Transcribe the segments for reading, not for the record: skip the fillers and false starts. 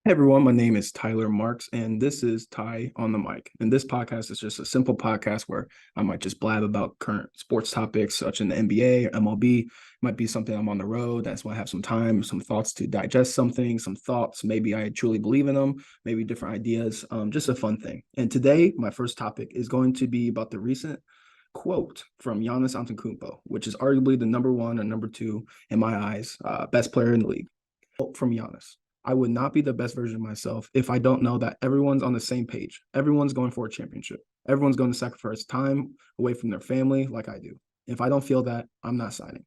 Hey everyone, my name is Tyler Marks, and this is Ty on the mic. And this podcast is just a simple podcast where I might just blab about current sports topics, such in the NBA or MLB. It might be something I'm on the road. That's why I have some time, some thoughts to digest something, some thoughts. Maybe I truly believe in them, maybe different ideas. Just a fun thing. And today, my first topic is going to be about the recent quote from Giannis Antetokounmpo, which is arguably the number one or number two in my eyes, best player in the league. Quote from Giannis. I would not be the best version of myself if I don't know that everyone's on the same page. Everyone's going for a championship. Everyone's going to sacrifice time away from their family like I do. If I don't feel that, I'm not signing.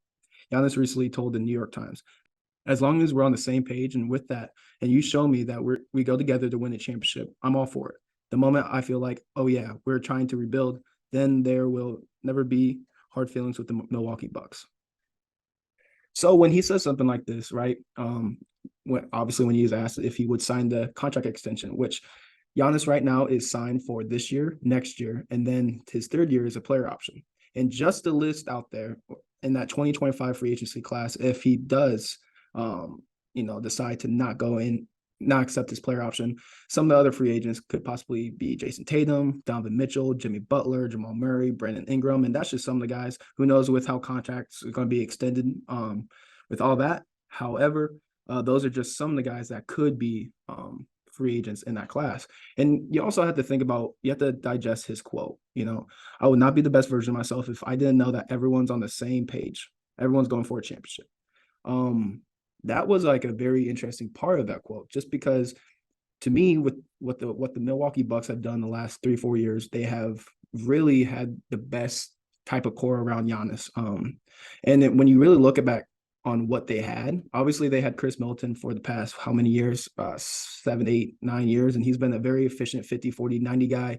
Giannis recently told the New York Times, as long as we're on the same page and with that, and you show me that we go together to win a championship, I'm all for it. The moment I feel like, oh yeah, we're trying to rebuild, then there will never be hard feelings with the Milwaukee Bucks. So when he says something like this, right? When he was asked if he would sign the contract extension, which Giannis right now is signed for this year, next year, and then his third year is a player option. And just the list out there in that 2025 free agency class, if he does, decide to not go in, not accept his player option, some of the other free agents could possibly be Jason Tatum, Donovan Mitchell, Jimmy Butler, Jamal Murray, Brandon Ingram, and that's just some of the guys. Who knows with how contracts are going to be extended with all that. However, those are just some of the guys that could be free agents in that class. And you also have to think about, you have to digest his quote. I would not be the best version of myself if I didn't know that everyone's on the same page. Everyone's going for a championship. That was like a very interesting part of that quote, just because to me, with what the Milwaukee Bucks have done the last 3-4 years, they have really had the best type of core around Giannis. And when you really look back on what they had, obviously they had Chris Middleton for the past how many years? 7, 8, 9 years, and he's been a very efficient 50, 40, 90 guy.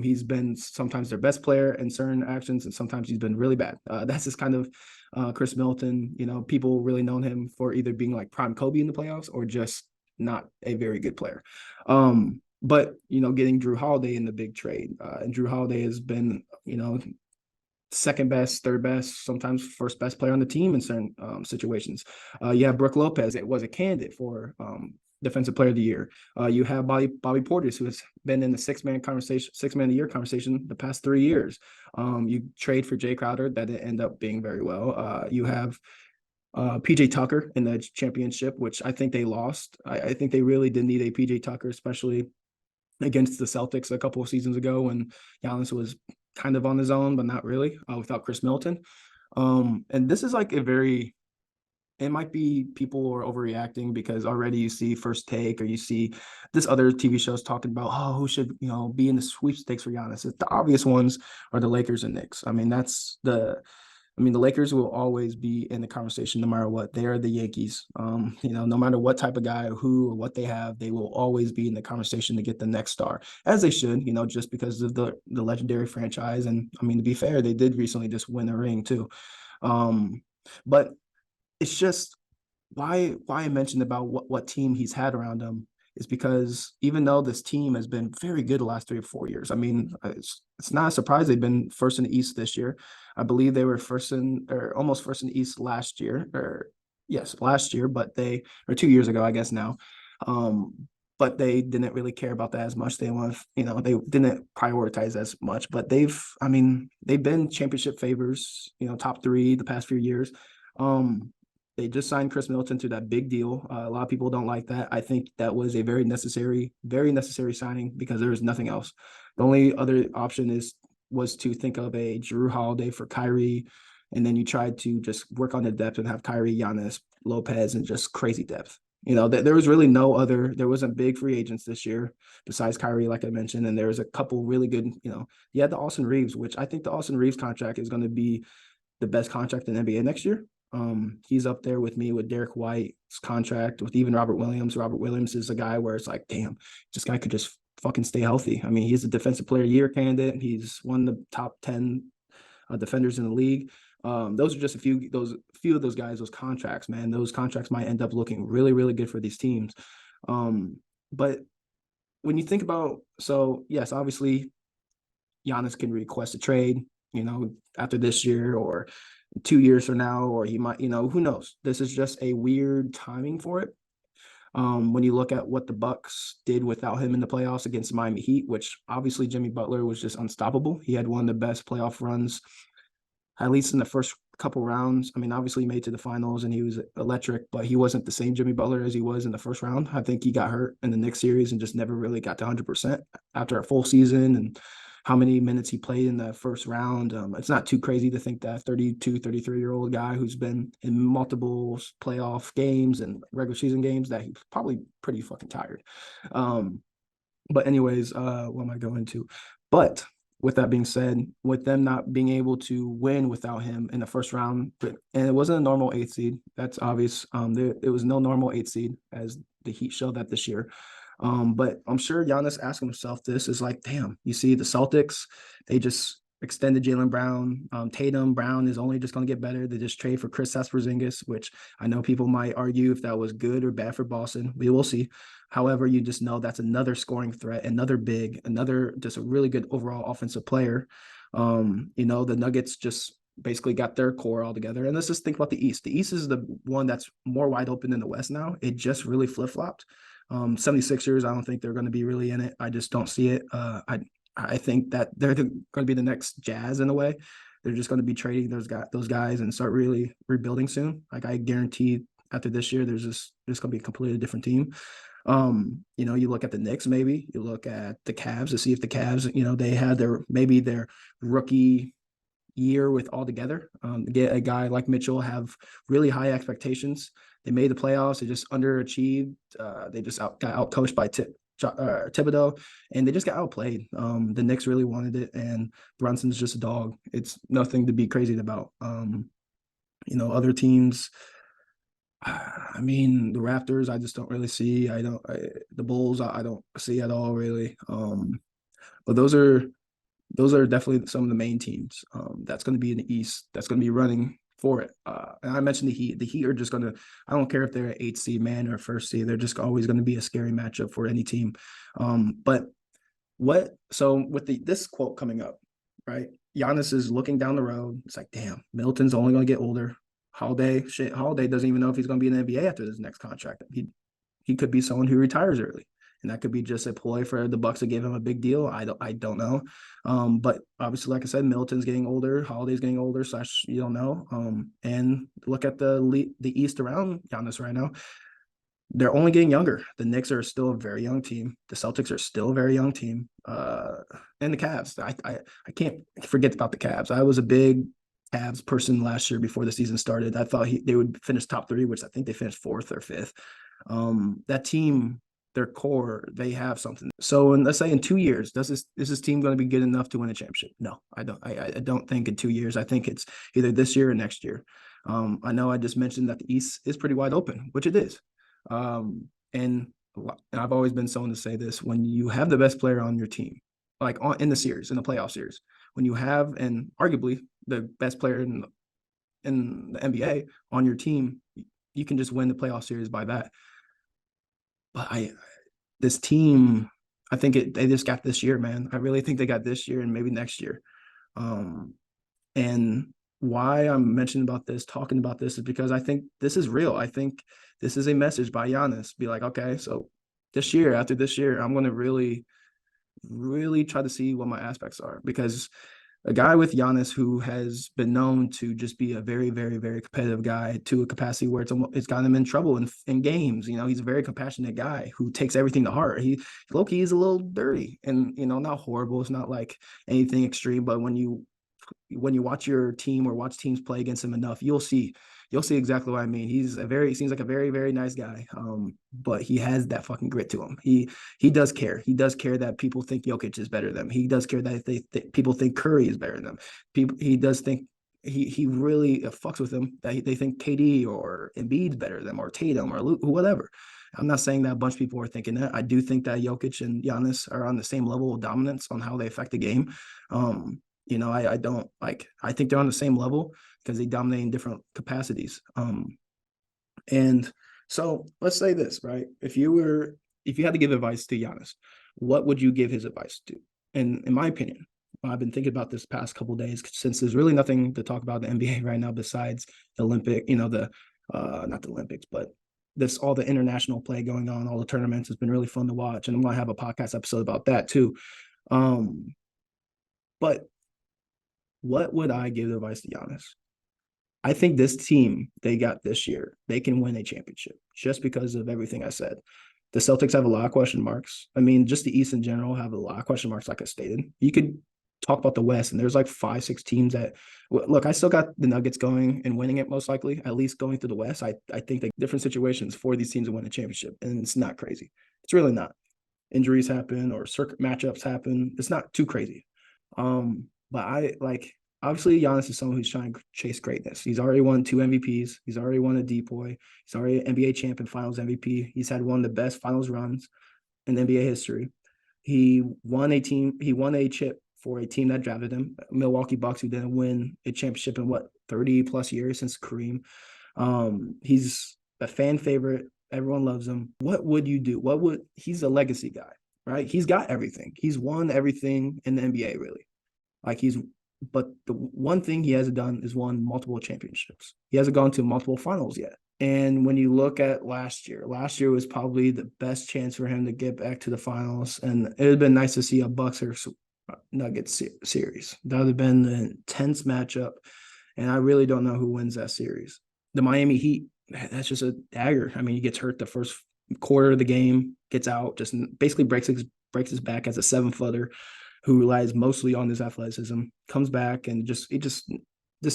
He's been sometimes their best player in certain actions, and sometimes he's been really bad. That's just kind of Chris Middleton. People really known him for either being like prime Kobe in the playoffs or just not a very good player. But getting Drew Holiday in the big trade, and Drew Holiday has been, second best, third best, sometimes first best player on the team in certain situations. You have Brook Lopez. It was a candidate for defensive player of the year. You have Bobby Portis, who has been in the six man of the year conversation the past 3 years. You trade for Jay Crowder, that didn't end up being very well. You have PJ Tucker in the championship, which I think they lost. I think they really did need a PJ Tucker, especially against the Celtics a couple of seasons ago when Giannis was kind of on his own, but not really, without Chris Middleton. And this is like it might be people are overreacting because already you see First Take or you see this other TV shows talking about, who should, be in the sweepstakes for Giannis. The obvious ones are the Lakers and Knicks. The Lakers will always be in the conversation no matter what. They are the Yankees. No matter what type of guy, who or what they have, they will always be in the conversation to get the next star, as they should, just because of the legendary franchise. And to be fair, they did recently just win a ring too. But it's just why I mentioned about what team he's had around him is because even though this team has been very good the last 3 or 4 years, it's not a surprise they've been first in the East this year. I believe they were almost first in the East last year, last year, but 2 years ago, I guess now. But they didn't really care about that as much. They didn't prioritize as much, but they've been championship favors, top three the past few years. They just signed Chris Middleton to that big deal. A lot of people don't like that. I think that was a very necessary signing because there was nothing else. The only other option was to think of a Drew Holiday for Kyrie, and then you tried to just work on the depth and have Kyrie, Giannis, Lopez, and just crazy depth. There was really there wasn't big free agents this year besides Kyrie, like I mentioned, and there was a couple really good, you had the Austin Reeves, which I think the Austin Reeves contract is going to be the best contract in the NBA next year. He's up there with me with Derek White's contract, with even Robert Williams. Robert Williams is a guy where it's like, damn, this guy could just fucking stay healthy. He's a defensive player of the year candidate. He's one of the top 10 defenders in the league. Those are just a few of those guys, those contracts, man. Those contracts might end up looking really, really good for these teams. But when you think about, so yes, obviously Giannis can request a trade, after this year or 2 years from now, or he might, who knows? This is just a weird timing for it. When you look at what the Bucks did without him in the playoffs against Miami Heat, which obviously Jimmy Butler was just unstoppable. He had one of the best playoff runs, at least in the first couple rounds. I mean, obviously he made to the finals and he was electric, but he wasn't the same Jimmy Butler as he was in the first round. I think he got hurt in the Knicks series and just never really got to 100% after a full season and how many minutes he played in the first round. It's not too crazy to think that 32, 33-year-old guy who's been in multiple playoff games and regular season games, that he's probably pretty fucking tired. But anyways, what am I going to? But with that being said, with them not being able to win without him in the first round, and it wasn't a normal 8th seed, that's obvious. It was no normal 8th seed, as the Heat showed that this year. But I'm sure Giannis asking himself this is like, damn, you see the Celtics, they just extended Jaylen Brown. Tatum Brown is only just going to get better. They just trade for Kristaps Porzingis, which I know people might argue if that was good or bad for Boston. We will see. However, you just know that's another scoring threat, another big, another just a really good overall offensive player. The Nuggets just basically got their core all together. And let's just think about the East. The East is the one that's more wide open than the West now. It just really flip-flopped. 76ers, I don't think they're going to be really in it. I just don't see it. I think that they're going to be the next Jazz in a way. They're just going to be trading those guys and start really rebuilding soon. Like, I guarantee after this year, there's going to be a completely different team. You look at the Knicks, maybe you look at the Cavs to see if the Cavs, they had their rookie year with all together. Get a guy like Mitchell, have really high expectations. They made the playoffs. They just underachieved. They just got outcoached by Thibodeau, and they just got outplayed. The Knicks really wanted it, and Brunson's just a dog. It's nothing to be crazy about. Other teams, I mean, the Raptors, I just don't really see. The Bulls, I don't see at all, really. But those are definitely some of the main teams. That's going to be in the East. That's going to be running for it. And I mentioned the Heat. The Heat are just going to, I don't care if they're an 8th seed man or 1st seed. They're just always going to be a scary matchup for any team. So with this quote coming up, right? Giannis is looking down the road. It's like, damn, Middleton's only going to get older. Holiday doesn't even know if he's going to be in the NBA after this next contract. He could be someone who retires early. And that could be just a ploy for the Bucks to give him a big deal. I don't know. But obviously, like I said, Middleton's getting older, Holiday's getting older, / you don't know. And look at the East around Giannis right now. They're only getting younger. The Knicks are still a very young team. The Celtics are still a very young team. And the Cavs. I can't forget about the Cavs. I was a big Cavs person last year before the season started. I thought they would finish top 3, which I think they finished 4th or 5th. That team, their core, they have something. So let's say in 2 years, is this team going to be good enough to win a championship? No, I don't think in 2 years. I think it's either this year or next year. I know I just mentioned that the East is pretty wide open, which it is. And I've always been someone to say this: when you have the best player on your team, like in the playoff series, when you have, and arguably the best player in the NBA on your team, you can just win the playoff series by that. But this team, I think they just got this year, man. I really think they got this year and maybe next year. And why I'm talking about this is because I think this is real. I think this is a message by Giannis. Be like, okay, so after this year, I'm going to really, really try to see what my aspects are, because a guy with Giannis, who has been known to just be a very, very, very competitive guy to a capacity where it's gotten him in trouble in games. He's a very compassionate guy who takes everything to heart. Low-key is a little dirty and, not horrible. It's not like anything extreme, but when you watch your team or watch teams play against him enough, you'll see exactly what I mean. He seems like a very, very nice guy. But he has that fucking grit to him. He does care. He does care that people think Jokic is better than them. He does care that people think Curry is better than them. He does think he really fucks with them, that they think KD or Embiid's better than them, or Tatum or Luke, whatever. I'm not saying that a bunch of people are thinking that. I do think that Jokic and Giannis are on the same level of dominance on how they affect the game. I don't I think they're on the same level because they dominate in different capacities. And so let's say this, right? If you had to give advice to Giannis, what would you give his advice to? And in my opinion, I've been thinking about this past couple of days, since there's really nothing to talk about in the NBA right now besides the Olympic, not the Olympics, but this all the international play going on, all the tournaments has been really fun to watch, and I'm gonna have a podcast episode about that too. But what would I give advice to Giannis? I think this team they got this year, they can win a championship just because of everything I said. The Celtics have a lot of question marks. I mean, just the East in general have a lot of question marks, like I stated. You could talk about the West, and there's like 5, 6 teams that look. I still got the Nuggets going and winning it, most likely, at least going through the West. I think that different situations for these teams to win a championship, and it's not crazy. It's really not. Injuries happen or circuit matchups happen. It's not too crazy. But I like obviously Giannis is someone who's trying to chase greatness. He's already won 2 MVPs. He's already won a DPOY. He's already an NBA champion, Finals MVP. He's had one of the best Finals runs in NBA history. He won a chip for a team that drafted him, Milwaukee Bucks, who didn't win a championship in 30 plus years since Kareem. He's a fan favorite. Everyone loves him. What would you do? He's a legacy guy, right? He's got everything. He's won everything in the NBA, really. But the one thing he hasn't done is won multiple championships. He hasn't gone to multiple finals yet. And when you look at last year was probably the best chance for him to get back to the finals. And it would have been nice to see a Bucks or Nuggets series. That would have been an intense matchup. And I really don't know who wins that series. The Miami Heat, that's just a dagger. I mean, he gets hurt the first quarter of the game, gets out, just basically breaks his back as a 7-footer who relies mostly on his athleticism, comes back and just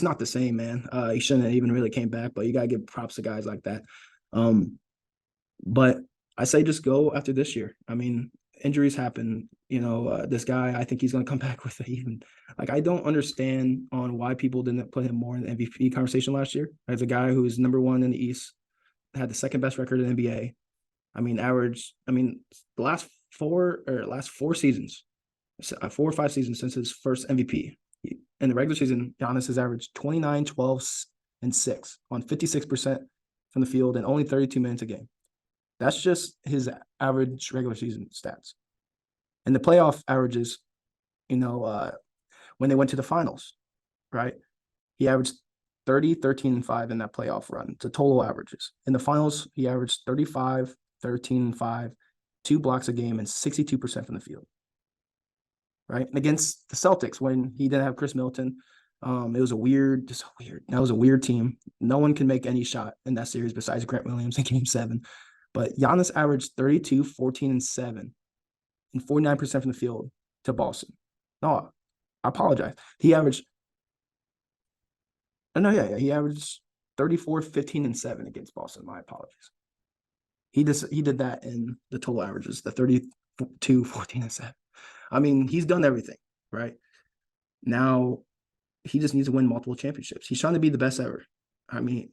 not the same, man. He shouldn't have even really came back, but you got to give props to guys like that. But I say just go after this year. I mean, injuries happen. This guy, I think he's going to come back with even like I don't understand on why people didn't put him more in the MVP conversation last year. As a guy who is number 1 in the East, had the second best record in the NBA. The last 4 seasons, 4 or 5 seasons since his first MVP. In the regular season, Giannis has averaged 29, 12, and 6 on 56% from the field and only 32 minutes a game. That's just his average regular season stats. And the playoff averages, when they went to the finals, right? He averaged 30, 13, and 5 in that playoff run. The total averages. In the finals, he averaged 35, 13, and 5, 2 blocks a game, and 62% from the field. Right. And against the Celtics, when he didn't have Chris Middleton, it was a weird team. No one can make any shot in that series besides Grant Williams in Game 7. But Giannis averaged 32, 14, and 7 and 49% from the field to Boston. No, I apologize. He averaged 34, 15, and 7 against Boston. My apologies. He did that in the total averages, the 32, 14, and 7. I mean, he's done everything, right? Now, he just needs to win multiple championships. He's trying to be the best ever. I mean,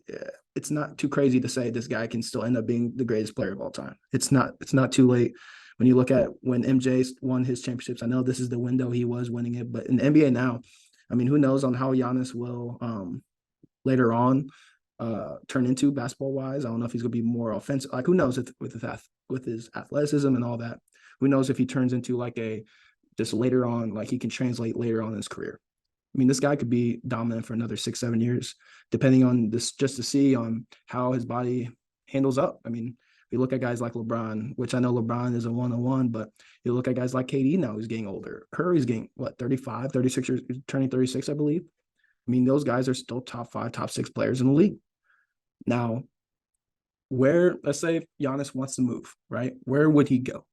it's not too crazy to say this guy can still end up being the greatest player of all time. It's not too late. When you look at when MJ won his championships, I know this is the window he was winning it, but in the NBA now, I mean, who knows on how Giannis will later on turn into basketball-wise. I don't know if he's going to be more offensive. Like, who knows with his athleticism and all that. Who knows if he turns into just later on, like he can translate later on in his career. I mean, this guy could be dominant for another 6, 7 years, depending on this, just to see on how his body handles up. I mean, we look at guys like LeBron, which I know LeBron is a 1-on-1, but you look at guys like KD now, who's getting older. Curry's getting, 35, 36 years, turning 36, I believe. I mean, those guys are still top 5, top 6 players in the league. Now, let's say Giannis wants to move, right? Where would he go?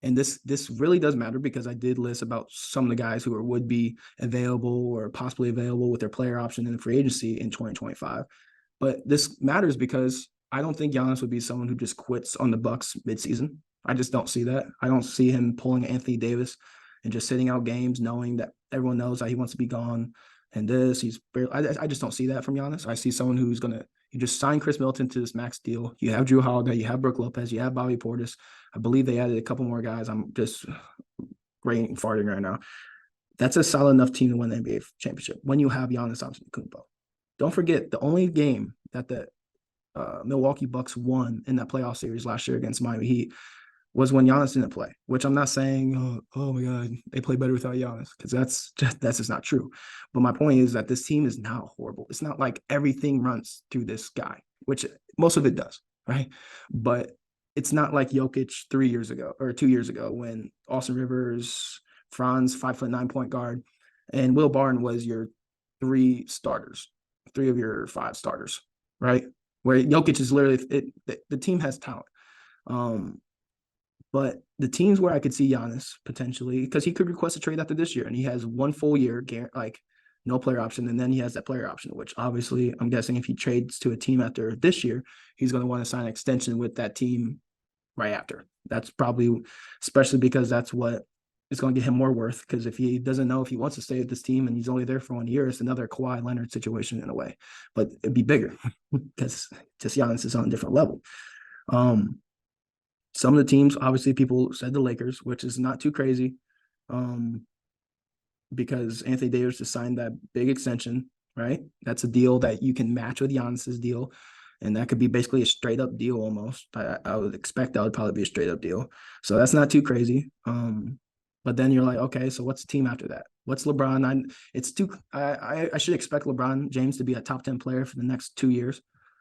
And this really does matter because I did list about some of the guys who would be available or possibly available with their player option in the free agency in 2025. But this matters because I don't think Giannis would be someone who just quits on the Bucks midseason. I just don't see that. I don't see him pulling Anthony Davis and just sitting out games knowing that everyone knows that he wants to be gone. And I just don't see that from Giannis. I see someone who's going to you just sign Chris Middleton to this max deal. You have Drew Holiday, you have Brook Lopez, you have Bobby Portis. I believe they added a couple more guys. I'm just farting right now. That's a solid enough team to win the NBA championship when you have Giannis Antetokounmpo. Don't forget, the only game that the Milwaukee Bucks won in that playoff series last year against Miami Heat was when Giannis didn't play, which I'm not saying, oh my God, they play better without Giannis, because that's just not true. But my point is that this team is not horrible. It's not like everything runs through this guy, which most of it does. right? But it's not like Jokic 3 years ago or 2 years ago when Austin Rivers, Franz, 5'9" point guard, and Will Barton was your three starters, three of your five starters, right? Where Jokic is literally the team has talent. Um, but the teams where I could see Giannis potentially, because he could request a trade after this year, and he has one full year, like no player option, and then he has that player option, which obviously I'm guessing if he trades to a team after this year, he's going to want to sign an extension with that team right after. That's probably, especially because that's what is going to get him more worth. Because if he doesn't know if he wants to stay with this team and he's only there for 1 year, it's another Kawhi Leonard situation in a way, but it'd be bigger because just Giannis is on a different level. Some of the teams, obviously, people said the Lakers, which is not too crazy, because Anthony Davis just signed that big extension, right? That's a deal that you can match with Giannis's deal, and that could be basically a straight up deal almost. I would expect that would probably be a straight up deal, so that's not too crazy. But then you're like, okay, so what's the team after that? What's LeBron? I should expect LeBron James to be a top 10 player for the next 2 years.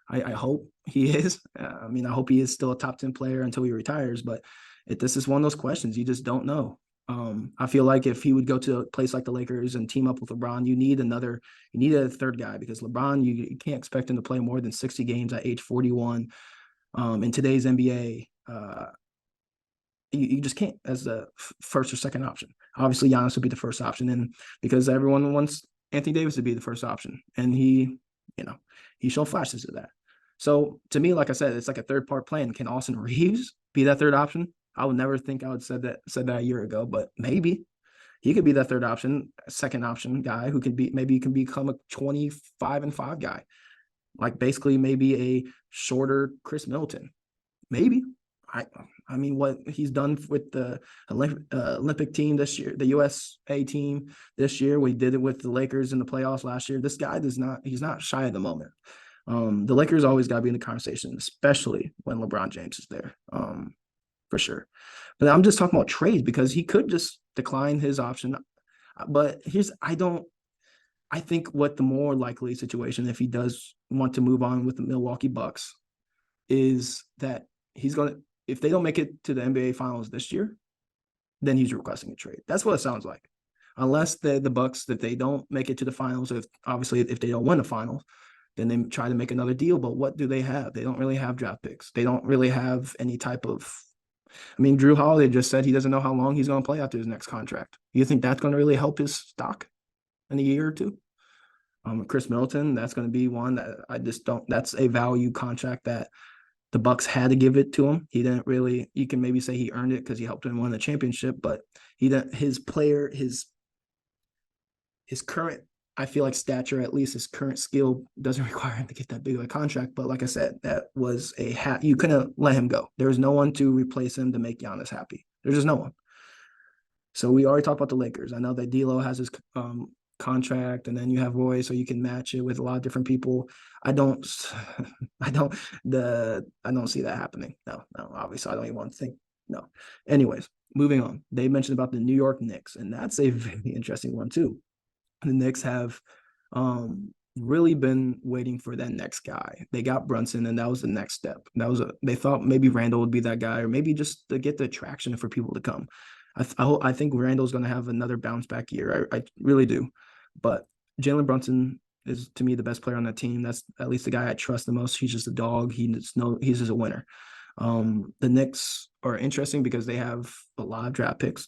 I hope he is. I mean, I hope he is still a top 10 player until he retires. But this is one of those questions you just don't know. I feel like if he would go to a place like the Lakers and team up with LeBron, you need a third guy, because LeBron, you can't expect him to play more than 60 games at age 41. In today's NBA, you just can't as the first or second option. Obviously, Giannis would be the first option, and because everyone wants Anthony Davis to be the first option, and he showed flashes of that. So to me, like I said, it's like a third part plan. Can Austin Reeves be that third option? I would never think I would said that a year ago, but maybe he could be that third option, second option guy who maybe can become a 25-5 guy, like basically maybe a shorter Chris Middleton. Maybe. I mean, what he's done with the Olympic team this year, the USA team this year, we did it with the Lakers in the playoffs last year. This guy he's not shy at the moment. The Lakers always got to be in the conversation, especially when LeBron James is there, for sure. But I'm just talking about trades because he could just decline his option. But I think what the more likely situation, if he does want to move on with the Milwaukee Bucks, is that if they don't make it to the NBA Finals this year, then he's requesting a trade. That's what it sounds like. Unless the Bucks, if they don't make it to the finals, if they don't win the finals, then they try to make another deal. But what do they have? They don't really have draft picks. They don't really have any type of. I mean, Drew Holiday just said he doesn't know how long he's going to play after his next contract. You think that's going to really help his stock in a year or two? Chris Middleton, that's going to be one that I just don't. That's a value contract that the Bucks had to give it to him. He didn't really. You can maybe say he earned it because he helped him win the championship, but he didn't. His current, I feel like, stature, at least his current skill, doesn't require him to get that big of a contract. But like I said, that was you couldn't let him go. There was no one to replace him to make Giannis happy. There's just no one. So we already talked about the Lakers. I know that D'Lo has his contract, and then you have Roy, so you can match it with a lot of different people. I don't see that happening. No, obviously I don't even want to think. No. Anyways, moving on. They mentioned about the New York Knicks, and that's a very interesting one too. The Knicks have really been waiting for that next guy. They got Brunson, and that was the next step. They thought maybe Randall would be that guy, or maybe just to get the attraction for people to come. I think Randall's going to have another bounce back year. I really do. But Jalen Brunson is, to me, the best player on that team. That's at least the guy I trust the most. He's just a dog. He's just a winner. The Knicks are interesting because they have a lot of draft picks.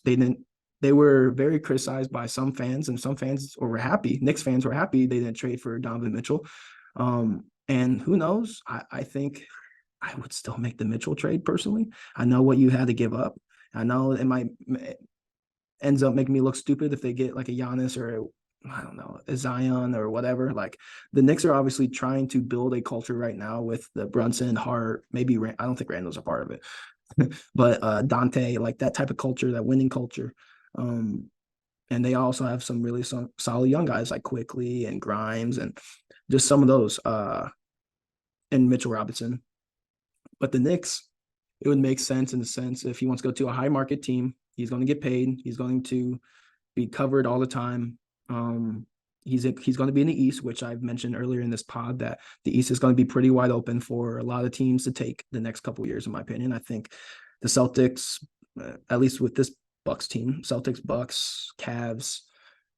They were very criticized by some fans, and some fans were happy. Knicks fans were happy they didn't trade for Donovan Mitchell. And who knows? I think I would still make the Mitchell trade personally. I know what you had to give up. I know it ends up making me look stupid if they get like a Giannis or I don't know, a Zion or whatever. Like the Knicks are obviously trying to build a culture right now with the Brunson, Hart, maybe I don't think Randall's a part of it, but Dante, like that type of culture, that winning culture. And they also have some really solid young guys like Quickly and Grimes and just some of those, and Mitchell Robinson. But the Knicks, it would make sense in the sense if he wants to go to a high market team, he's going to get paid. He's going to be covered all the time. He's going to be in the East, which I've mentioned earlier in this pod, that the East is going to be pretty wide open for a lot of teams to take the next couple of years, in my opinion. I think the Celtics, at least with this Bucks team, Celtics, Bucks, Cavs,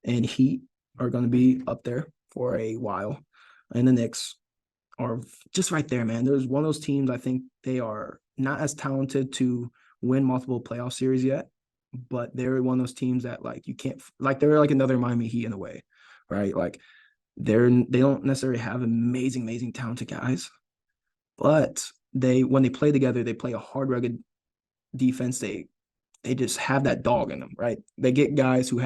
and Heat are going to be up there for a while. And the Knicks are just right there, man. There's one of those teams, I think they are not as talented to win multiple playoff series yet, but they're one of those teams that like you can't like they're like another Miami Heat in a way, right? Like they don't necessarily have amazing talented guys, but when they play together, they play a hard rugged defense. They just have that dog in them, right? They get guys who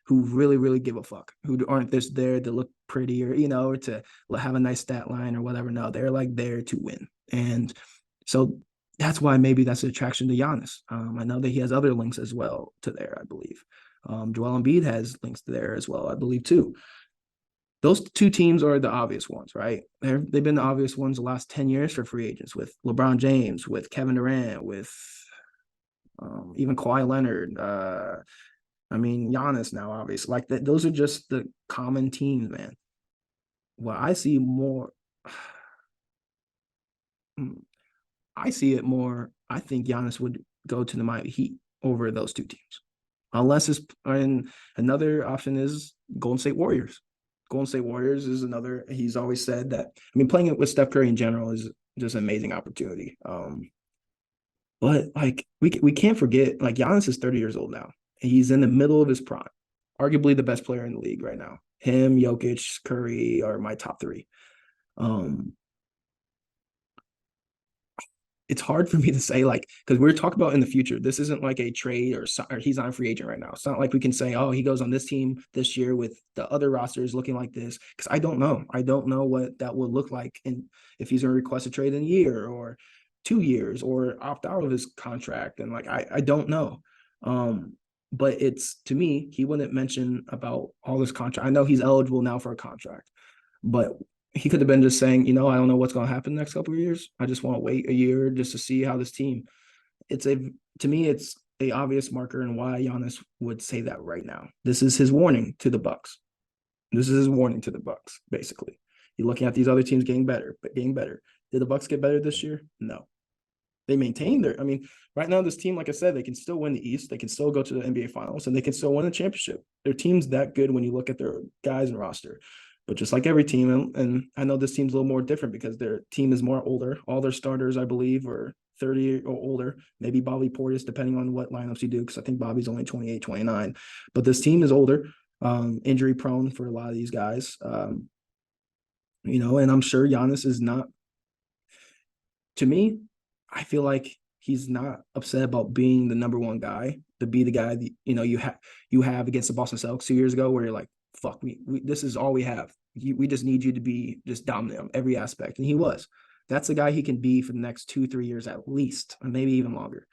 really give a fuck, who aren't just there to look pretty or or to have a nice stat line or whatever. No, they're like there to win, and so that's why maybe that's the attraction to Giannis. I know that he has other links as well to there, I believe. Joel Embiid has links to there as well, I believe too. Those two teams are the obvious ones, right? They've been the obvious ones the last 10 years for free agents, with LeBron James, with Kevin Durant, with even Kawhi Leonard. Giannis now, obviously. Like that, those are just the common teams, man. Well, I see more. I see it more. I think Giannis would go to the Miami Heat over those two teams, unless it's and another option is Golden State Warriors. Golden State Warriors is another. He's always said that. Playing it with Steph Curry in general is just an amazing opportunity. But like we can't forget, like Giannis is 30 years old now. He's in the middle of his prime, arguably the best player in the league right now. Him, Jokic, Curry are my top three. It's hard for me to say, like, because we're talking about in the future. This isn't like a trade or he's on free agent right now. It's not like we can say, oh, he goes on this team this year with the other rosters looking like this. Because I don't know. I don't know what that would look like, and if he's going to request a trade in a year or 2 years or opt out of his contract. And like, I don't know. But it's, to me, he wouldn't mention about all this contract. I know he's eligible now for a contract, but he could have been just saying, I don't know what's going to happen next couple of years. I just want to wait a year just to see how this team. To me, it's a obvious marker and why Giannis would say that right now. This is his warning to the Bucks. This is his warning to the Bucks, basically. You're looking at these other teams getting better. Did the Bucks get better this year? No. They maintain right now, this team, like I said, they can still win the East. They can still go to the NBA Finals, and they can still win a championship. Their team's that good when you look at their guys and roster. But just like every team, and I know this team's a little more different because their team is more older. All their starters, I believe, are 30 or older. Maybe Bobby Portis, depending on what lineups you do, because I think Bobby's only 28, 29. But this team is older, injury prone for a lot of these guys. And I'm sure Giannis is not. To me, I feel like he's not upset about being the number one guy, to be the guy that, you have against the Boston Celtics 2 years ago, where you're like, fuck, we this is all we have. We just need you to be just dominant on every aspect. And he was. That's the guy he can be for the next 2-3 years at least, and maybe even longer.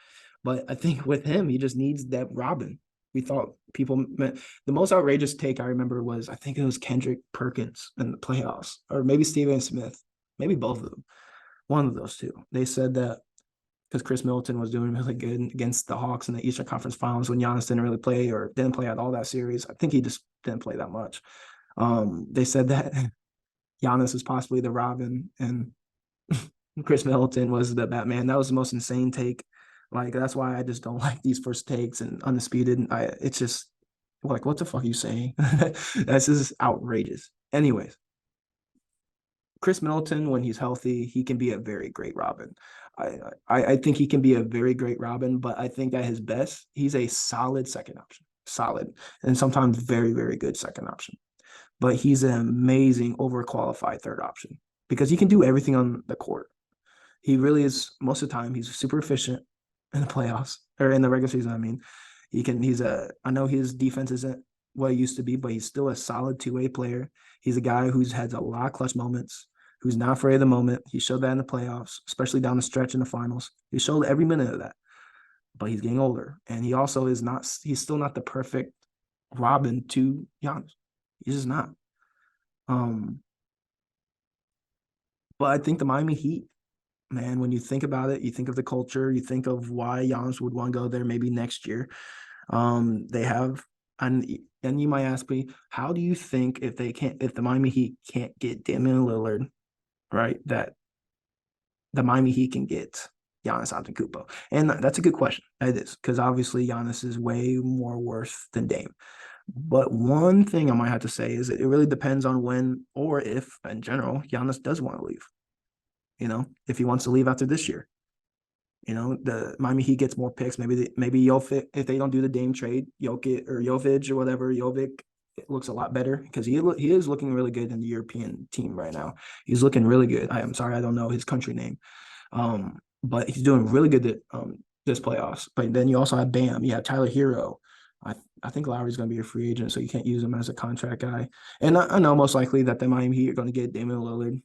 But I think with him, he just needs that Robin. We thought people meant the most outrageous take I remember was, I think it was Kendrick Perkins in the playoffs, or maybe Stephen Smith, maybe both of them. One of those two. They said that because Chris Middleton was doing really good against the Hawks in the Eastern Conference Finals when Giannis didn't really play or didn't play out all that series. I think he just didn't play that much. They said that Giannis was possibly the Robin and Chris Middleton was the Batman. That was the most insane take. Like, that's why I just don't like these first takes and Undisputed. It's just like, what the fuck are you saying? That's just outrageous. Anyways, Chris Middleton, when he's healthy, he can be a very great Robin. I think he can be a very great Robin, but I think at his best, he's a solid second option. Solid. And sometimes very, very good second option. But he's an amazing overqualified third option because he can do everything on the court. He really is, most of the time, he's super efficient in the playoffs, or in the regular season. I know his defense isn't what it used to be, but he's still a solid two-way player. He's a guy who's had a lot of clutch moments, who's not afraid of the moment. He showed that in the playoffs, especially down the stretch in the finals. He showed every minute of that. But he's getting older, and he also he's still not the perfect Robin to Giannis. He's just not. But I think the Miami Heat, man, when you think about it, you think of the culture, you think of why Giannis would want to go there maybe next year. They have and you might ask me, how do you think if the Miami Heat can't get Damian Lillard, right, that the Miami Heat can get Giannis Antetokounmpo? And that's a good question. It is, because obviously Giannis is way more worth than Dame. But one thing I might have to say is it really depends on when or if, in general, Giannis does want to leave. If he wants to leave after this year. The Miami Heat gets more picks. Maybe Jovic, if they don't do the Dame trade, Jovic or whatever, Jovic, it looks a lot better because he is looking really good in the European team right now. He's looking really good. I'm sorry, I don't know his country name, but he's doing really good this playoffs. But then you also have Bam. You have Tyler Hero. I think Lowry's going to be a free agent, so you can't use him as a contract guy. And I know most likely that the Miami Heat are going to get Damian Lillard.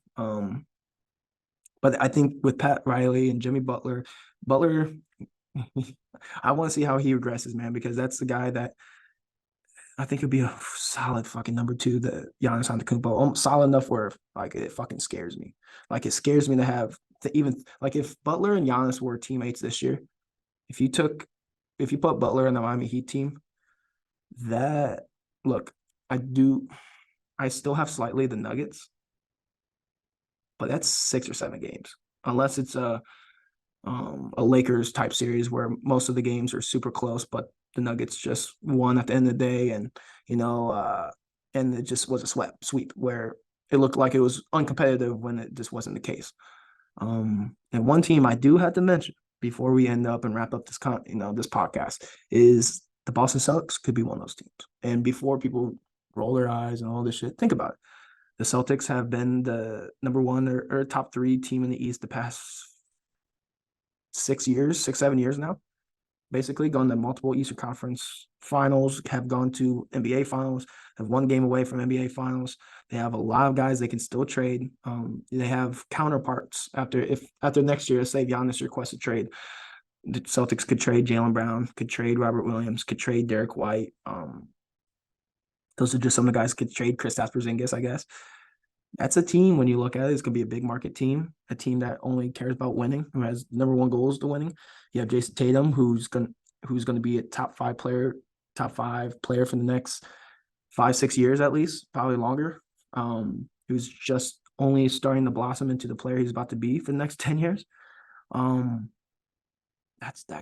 But I think with Pat Riley and Jimmy Butler, I want to see how he regresses, man, because that's the guy that I think would be a solid fucking number two, the Giannis Antetokounmpo, solid enough where like it fucking scares me. Like it scares me to even like if Butler and Giannis were teammates this year, if you put Butler in the Miami Heat team, that look, I still have slightly the Nuggets, but that's 6 or 7 games, unless it's a Lakers type series where most of the games are super close, but the Nuggets just won at the end of the day, and and it just was a sweep where it looked like it was uncompetitive when it just wasn't the case. And one team I do have to mention before we end up and wrap up this this podcast is the Boston Celtics could be one of those teams. And before people roll their eyes and all this shit, think about it. The Celtics have been the number one or top 3 team in the East the past 6, 7 years now. Basically, gone to multiple Eastern Conference finals, have gone to NBA finals, have one game away from NBA finals. They have a lot of guys they can still trade. They have counterparts after next year, say Giannis requests a trade. The Celtics could trade Jaylen Brown, could trade Robert Williams, could trade Derek White. Those are just some of the guys could trade Kristaps Porzingis, I guess. That's a team, when you look at it, it's going to be a big market team, a team that only cares about winning, who has number one goals to winning. You have Jason Tatum, who's going to be a top five player for the next 5-6 years at least, probably longer. Who's just only starting to blossom into the player he's about to be for the next 10 years. That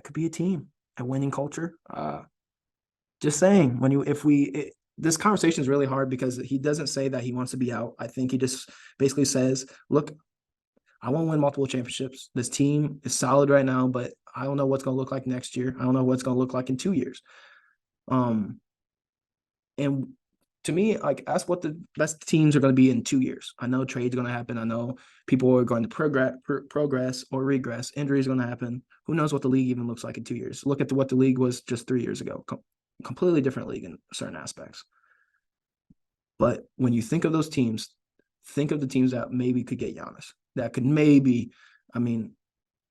could be a team, a winning culture. Just saying, this conversation is really hard because he doesn't say that he wants to be out. I think he just basically says, look, I want to win multiple championships. This team is solid right now, but I don't know what's going to look like next year. I don't know what's going to look like in 2 years. And to me, like, ask what the best teams are going to be in 2 years. I know trades are going to happen. I know people are going to progress or regress. Injuries are going to happen. Who knows what the league even looks like in 2 years? Look at what the league was just 3 years ago. Completely different league in certain aspects. But when you think of those teams, think of the teams that maybe could get Giannis. That could maybe,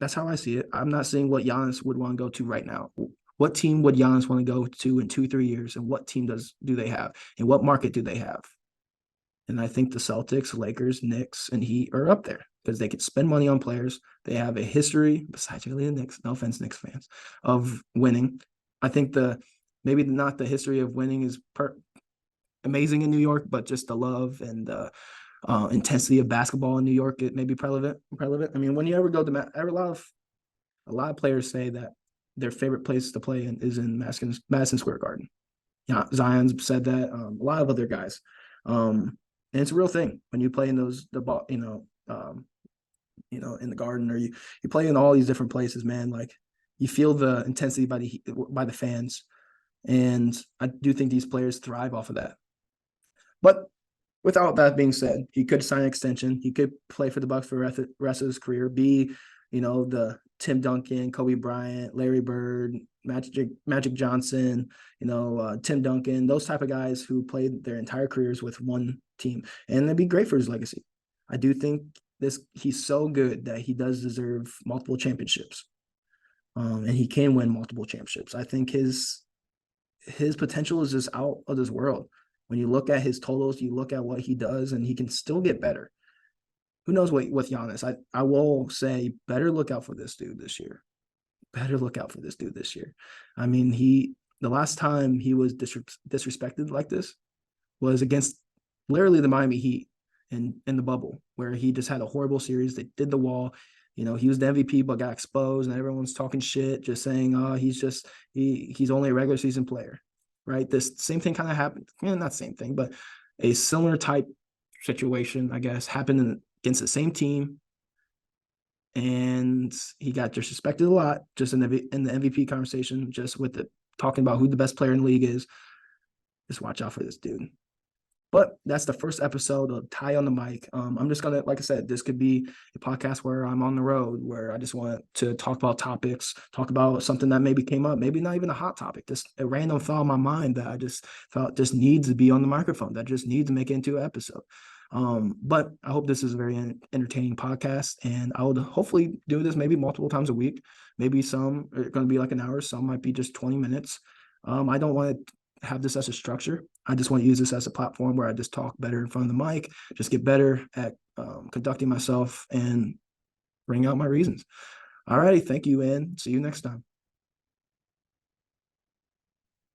that's how I see it. I'm not saying what Giannis would want to go to right now. What team would Giannis want to go to in 2-3 years? And what team do they have? And what market do they have? And I think the Celtics, Lakers, Knicks, and Heat are up there because they could spend money on players. They have a history, besides really the Knicks, no offense, Knicks fans, of winning. I think maybe not the history of winning is amazing in New York, but just the love and the intensity of basketball in New York, it may be relevant. When you ever go to a lot of players say that their favorite place to play is in Madison Square Garden. Zion's said that. A lot of other guys, and it's a real thing when you play in in the Garden, or you play in all these different places, man. Like, you feel the intensity by the fans. And I do think these players thrive off of that. But without that being said, he could sign an extension. He could play for the Bucks for the rest of his career, be, the Tim Duncan, Kobe Bryant, Larry Bird, Magic Johnson, Tim Duncan, those type of guys who played their entire careers with one team. And it'd be great for his legacy. I do think he's so good that he does deserve multiple championships. And he can win multiple championships. I think his potential is just out of this world. When you look at his totals, you look at what he does, and he can still get better. Who knows what with Giannis? I will say, better look out for this dude this year. Better look out for this dude this year. the last time he was disrespected like this was against literally the Miami Heat in the bubble, where he just had a horrible series. They did the wall. He was the MVP, but got exposed, and everyone's talking shit, just saying, "Oh, he's only a regular season player." Right? This same thing kind of happened. Not same thing, but a similar type situation, I guess, happened against the same team, and he got disrespected a lot just in the MVP conversation, just with the talking about who the best player in the league is. Just watch out for this dude. But that's the first episode of Ty on the Mic. I'm just gonna, like I said, this could be a podcast where I'm on the road, where I just want to talk about topics, talk about something that maybe came up, maybe not even a hot topic, just a random thought in my mind that I just felt just needs to be on the microphone, that just needs to make it into an episode. But I hope this is a very entertaining podcast, and I would hopefully do this maybe multiple times a week. Maybe some are going to be like an hour, some might be just 20 minutes. I don't want to have this as a structure. I just want to use this as a platform where I just talk better in front of the mic, just get better at conducting myself and bring out my reasons. All righty. Thank you, and see you next time.